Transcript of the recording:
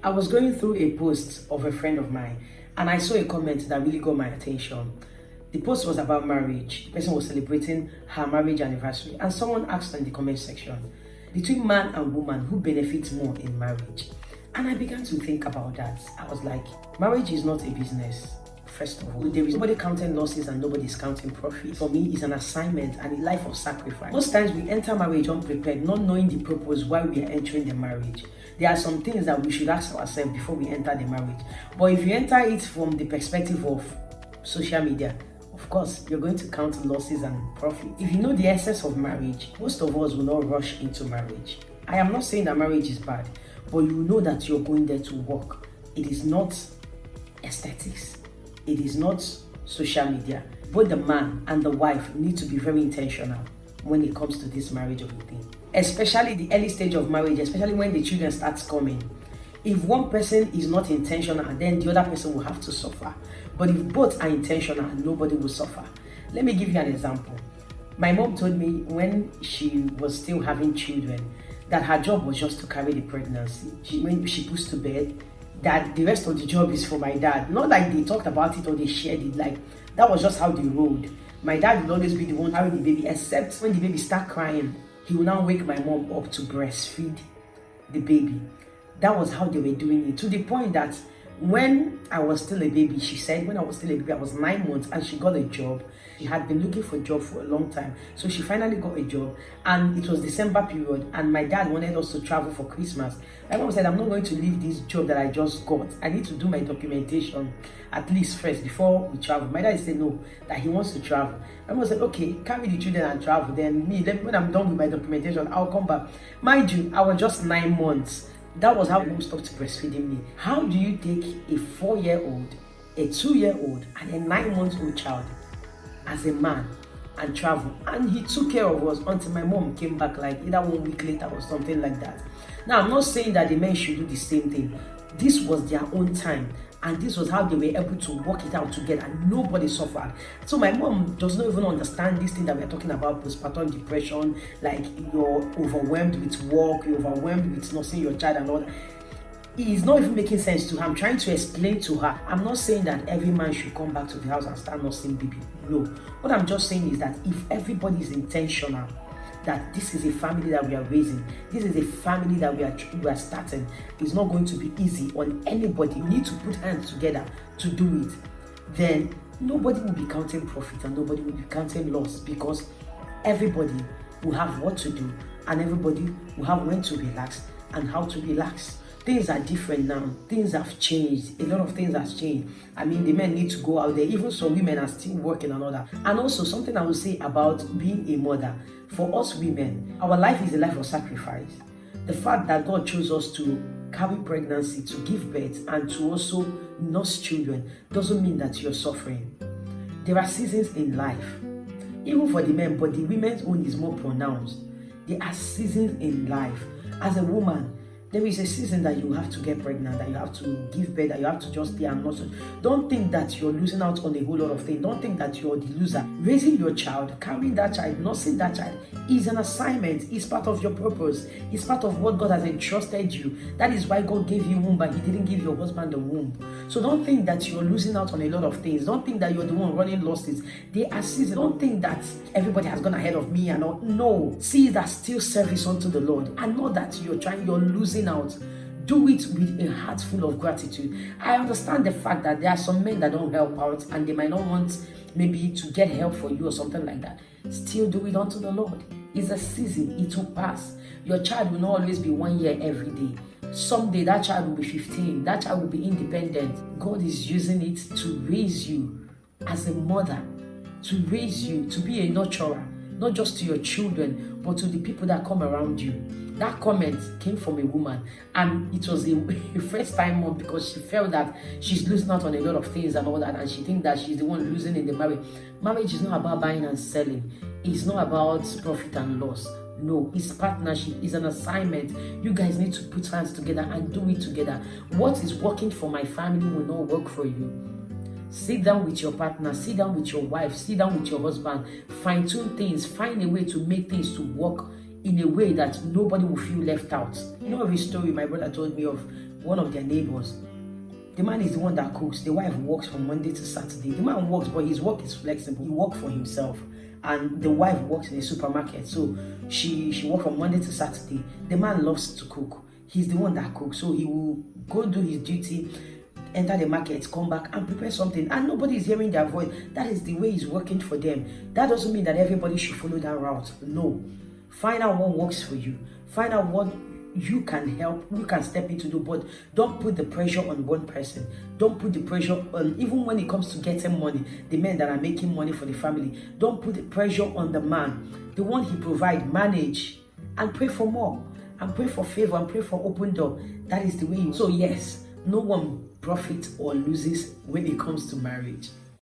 I was going through a post of a friend of mine and I saw a comment that really got my attention. The post was about marriage. The person was celebrating her marriage anniversary and someone asked in the comment section, between man and woman, who benefits more in marriage? And I began to think about that. I was like, marriage is not a business. First of all, there is nobody counting losses and nobody's counting profit. For me, it's an assignment and a life of sacrifice. Most times we enter marriage unprepared, not knowing the purpose why we are entering the marriage. There are some things that we should ask ourselves before we enter the marriage. But if you enter it from the perspective of social media, of course, you're going to count losses and profit. If you know the essence of marriage, most of us will not rush into marriage. I am not saying that marriage is bad, but you know that you're going there to work. It is not aesthetics. It is not social media. Both the man and the wife need to be very intentional when it comes to this marriage of a thing. Especially the early stage of marriage, especially when the children starts coming. If one person is not intentional, then the other person will have to suffer. But if both are intentional, nobody will suffer. Let me give you an example. My mom told me when she was still having children that her job was just to carry the pregnancy. When she puts to bed, that the rest of the job is for my dad. Not like they talked about it or they shared it, like that was just how they rolled. My dad will always be the one carrying the baby, except when the baby start crying, he will now wake my mom up to breastfeed the baby. That was how they were doing it, to the point that when I was still a baby, she said, when I was still a baby, I was 9 months and she got a job. She had been looking for a job for a long time. So she finally got a job and it was December period and my dad wanted us to travel for Christmas. My mom said, I'm not going to leave this job that I just got. I need to do my documentation at least first before we travel. My dad said no, that he wants to travel. My mom said, okay, carry the children and travel. Then when I'm done with my documentation, I'll come back. Mind you, I was just 9 months. That was how mom stopped breastfeeding me. How do you take a 4-year-old, a 2-year-old, and a 9-month-old child as a man and travel? And he took care of us until my mom came back, like either 1 week later or something like that. Now, I'm not saying that the men should do the same thing. This was their own time. And this was how they were able to work it out together and nobody suffered. So my mom does not even understand this thing that we're talking about, postpartum depression, like you're overwhelmed with work, you're overwhelmed with nursing your child and all that. It is not even making sense to her. I'm trying to explain to her. I'm not saying that every man should come back to the house and start nursing baby. No. What I'm just saying is that if everybody is intentional, that this is a family that we are raising, this is a family that we are starting, it's not going to be easy on anybody. You need to put hands together to do it. Then nobody will be counting profit and nobody will be counting loss, because everybody will have what to do and everybody will have when to relax and how to relax. Things are different now. Things have changed. A lot of things have changed. I mean, the men need to go out there. Even some women are still working and all that. And also, something I will say about being a mother. For us women, our life is a life of sacrifice. The fact that God chose us to carry pregnancy, to give birth, and to also nurse children doesn't mean that you're suffering. There are seasons in life, even for the men, but the women's own is more pronounced. There are seasons in life. As a woman, there is a season that you have to get pregnant, that you have to give birth, that you have to just be and nurse. Don't think that you're losing out on a whole lot of things. Don't think that you're the loser. Raising your child, carrying that child, nursing that child is an assignment. It's part of your purpose. It's part of what God has entrusted you. That is why God gave you womb, but He didn't give your husband a womb. So don't think that you're losing out on a lot of things. Don't think that you're the one running losses. They are seasons. Don't think that everybody has gone ahead of me and all. No. See that still service unto the Lord, and not that you're losing out. Do it with a heart full of gratitude. I understand the fact that there are some men that don't help out and they might not want maybe to get help for you or something like that. Still do it unto the Lord. It's a season. It will pass. Your child will not always be 1 year every day. Someday that child will be 15. That child will be independent. God is using it to raise you as a mother, to raise you, to be a nurturer, not just to your children, but to the people that come around you. That comment came from a woman, and it was a first-time mom, because she felt that she's losing out on a lot of things and all that, and she thinks that she's the one losing in the marriage. Marriage is not about buying and selling. It's not about profit and loss. No, it's partnership. It's an assignment. You guys need to put hands together and do it together. What is working for my family will not work for you. Sit down with your partner, sit down with your wife, sit down with your husband, fine-tune things, find a way to make things to work in a way that nobody will feel left out. You know of a story my brother told me of one of their neighbors. The man is the one that cooks. The wife works from Monday to Saturday. The man works, but his work is flexible. He works for himself. And the wife works in a supermarket. So she works from Monday to Saturday. The man loves to cook. He's the one that cooks. So he will go do his duty, enter the market, come back and prepare something. And nobody is hearing their voice. That is the way it's working for them. That doesn't mean that everybody should follow that route. No. Find out what works for you. Find out what you can help, you can step into do, but don't put the pressure on one person. Don't put the pressure on, even when it comes to getting money, the men that are making money for the family. Don't put the pressure on the man. The one he provides, manage and pray for more, and pray for favor, and pray for open door. That is the way. So yes, no one profits or loses when it comes to marriage.